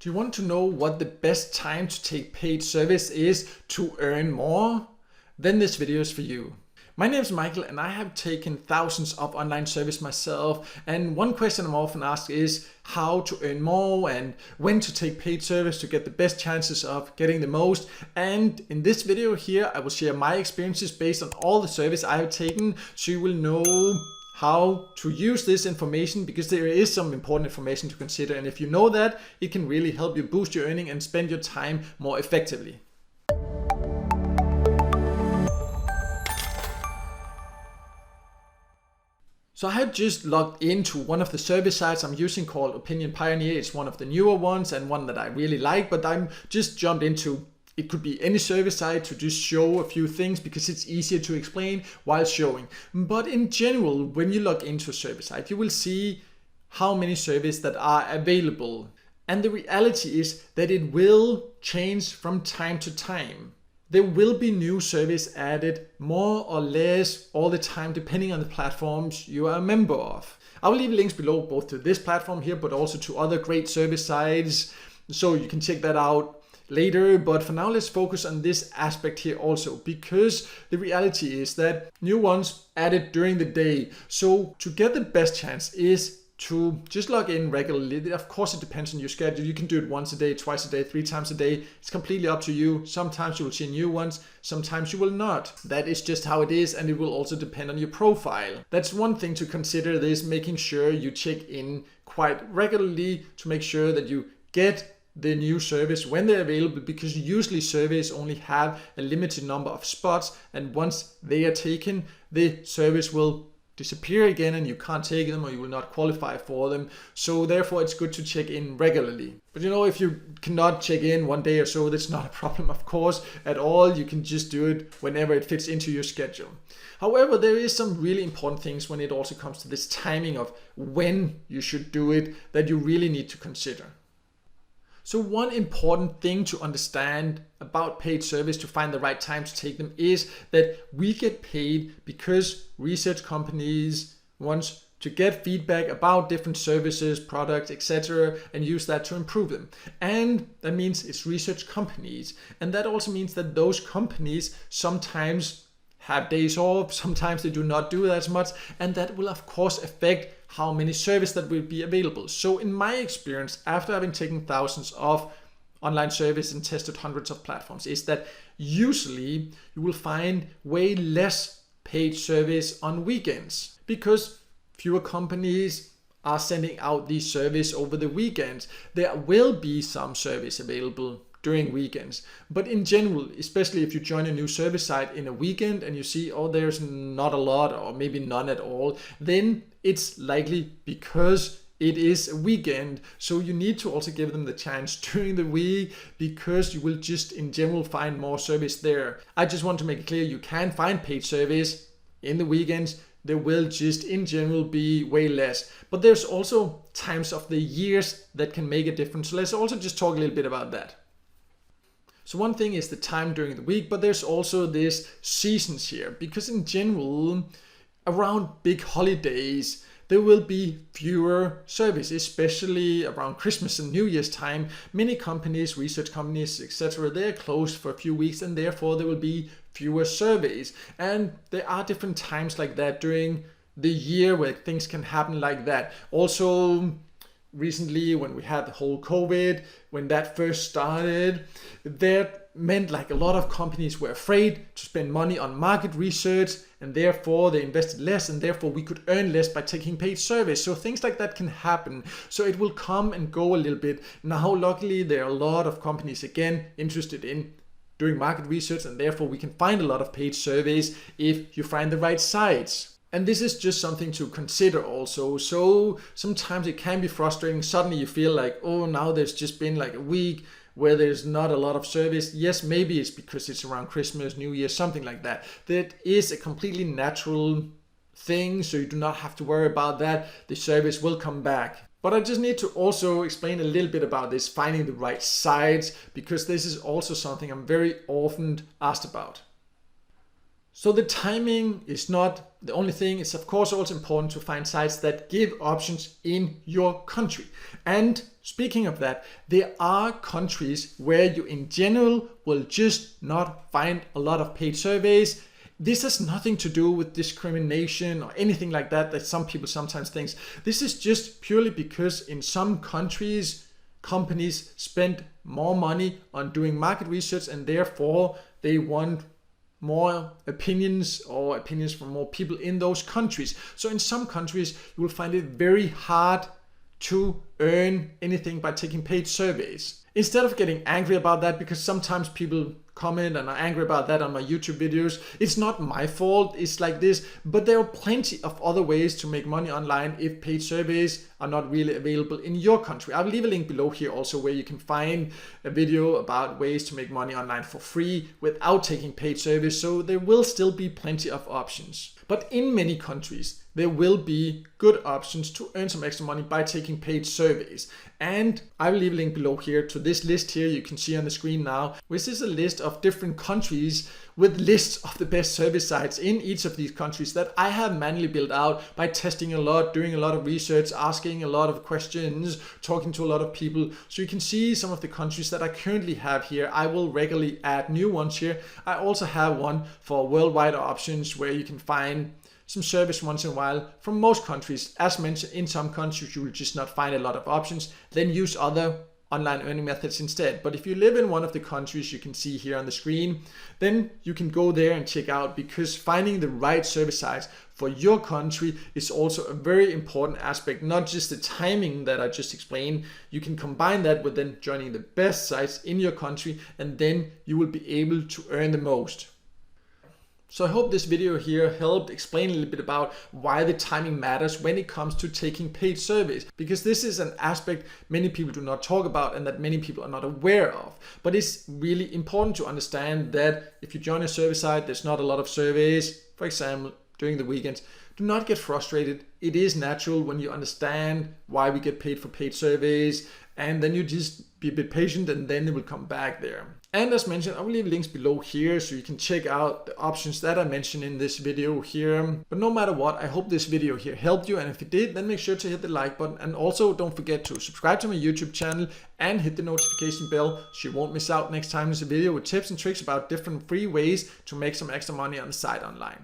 Do you want to know what the best time to take paid service is to earn more? Then this video is for you. My name is Michael and I have taken thousands of online service myself, and one question I'm often asked is how to earn more and when to take paid service to get the best chances of getting the most. And in this video here I will share my experiences based on all the service I have taken, so you will know how to use this information, because there is some important information to consider, and if you know that, it can really help you boost your earning and spend your time more effectively. So I have just logged into one of the service sites I'm using called Opinion Pioneer. It's one of the newer ones and one that I really like, but I'm just jumped into, it could be any service site, to just show a few things because it's easier to explain while showing. But in general, when you log into a service site, you will see how many services that are available. And the reality is that it will change from time to time. There will be new service added more or less all the time, depending on the platforms you are a member of. I will leave links below both to this platform here, but also to other great service sites, so you can check that out later. But for now, let's focus on this aspect here also, because the reality is that new ones added during the day. So to get the best chance is to just log in regularly. Of course, it depends on your schedule. You can do it once a day, twice a day, 3 times a day. It's completely up to you. Sometimes you will see new ones, sometimes you will not. That is just how it is, and it will also depend on your profile. That's one thing to consider, this making sure you check in quite regularly to make sure that you get the new service when they're available, because usually surveys only have a limited number of spots, and once they are taken, the service will disappear again and you can't take them, or you will not qualify for them. So therefore it's good to check in regularly. But if you cannot check in one day or so, that's not a problem, of course, at all. You can just do it whenever it fits into your schedule. However, there is some really important things when it also comes to this timing of when you should do it that you really need to consider. So one important thing to understand about paid service to find the right time to take them is that we get paid because research companies want to get feedback about different services, products, etc., and use that to improve them. And that means it's research companies. And that also means that those companies sometimes have days off, sometimes they do not do that as much, and that will of course affect how many services that will be available. So in my experience, after having taken thousands of online service and tested hundreds of platforms, is that usually you will find way less paid service on weekends, because fewer companies are sending out these service over the weekends. There will be some service available during weekends, but in general, especially if you join a new service site in a weekend and you see, oh, there's not a lot or maybe none at all, then it's likely because it is a weekend. So you need to also give them the chance during the week, because you will just in general find more service there. I just want to make it clear, you can find paid service in the weekends. There will just in general be way less. But there's also times of the years that can make a difference. So let's also just talk a little bit about that. So one thing is the time during the week, but there's also this seasons here, because in general, around big holidays, there will be fewer services, especially around Christmas and New Year's time. Many companies, research companies, etc., they're closed for a few weeks, and therefore there will be fewer surveys. And there are different times like that during the year where things can happen like that. Also, recently, when we had the whole COVID, when that first started, that meant like a lot of companies were afraid to spend money on market research, and therefore they invested less, and therefore we could earn less by taking paid service. So things like that can happen. So it will come and go a little bit. Now, luckily, there are a lot of companies again interested in doing market research, and therefore we can find a lot of paid surveys if you find the right sites. And this is just something to consider also. So sometimes it can be frustrating. Suddenly you feel like, oh, now there's just been like a week where there's not a lot of service. Yes, maybe it's because it's around Christmas, New Year, something like that. That is a completely natural thing, so you do not have to worry about that. The service will come back. But I just need to also explain a little bit about this, finding the right sites, because this is also something I'm very often asked about. So the timing is not the only thing. It's of course also important to find sites that give options in your country. And speaking of that, there are countries where you in general will just not find a lot of paid surveys. This has nothing to do with discrimination or anything like that some people sometimes think. This is just purely because in some countries, companies spend more money on doing market research and therefore they want more opinions or opinions from more people in those countries. So in some countries, you will find it very hard to earn anything by taking paid surveys. Instead of getting angry about that, because sometimes people comment and are angry about that on my YouTube videos, it's not my fault, it's like this, but there are plenty of other ways to make money online if paid surveys are not really available in your country. I'll leave a link below here also where you can find a video about ways to make money online for free without taking paid surveys, so there will still be plenty of options. But in many countries, there will be good options to earn some extra money by taking paid surveys. And I will leave a link below here to this list here you can see on the screen now, which is a list of different countries with lists of the best survey sites in each of these countries that I have manually built out by testing a lot, doing a lot of research, asking a lot of questions, talking to a lot of people. So you can see some of the countries that I currently have here. I will regularly add new ones here. I also have one for worldwide options where you can find some service once in a while from most countries. As mentioned, in some countries you will just not find a lot of options, then use other online earning methods instead. But if you live in one of the countries you can see here on the screen, then you can go there and check out, because finding the right service sites for your country is also a very important aspect, not just the timing that I just explained. You can combine that with then joining the best sites in your country, and then you will be able to earn the most. So I hope this video here helped explain a little bit about why the timing matters when it comes to taking paid surveys, because this is an aspect many people do not talk about and that many people are not aware of. But it's really important to understand that if you join a survey site, there's not a lot of surveys, for example, during the weekends. Do not get frustrated. It is natural when you understand why we get paid for paid surveys, and then you just be a bit patient and then it will come back there. And as mentioned, I will leave links below here so you can check out the options that I mentioned in this video here. But no matter what, I hope this video here helped you, and if it did, then make sure to hit the like button, and also don't forget to subscribe to my YouTube channel and hit the notification bell so you won't miss out next time there's a video with tips and tricks about different free ways to make some extra money on the side online.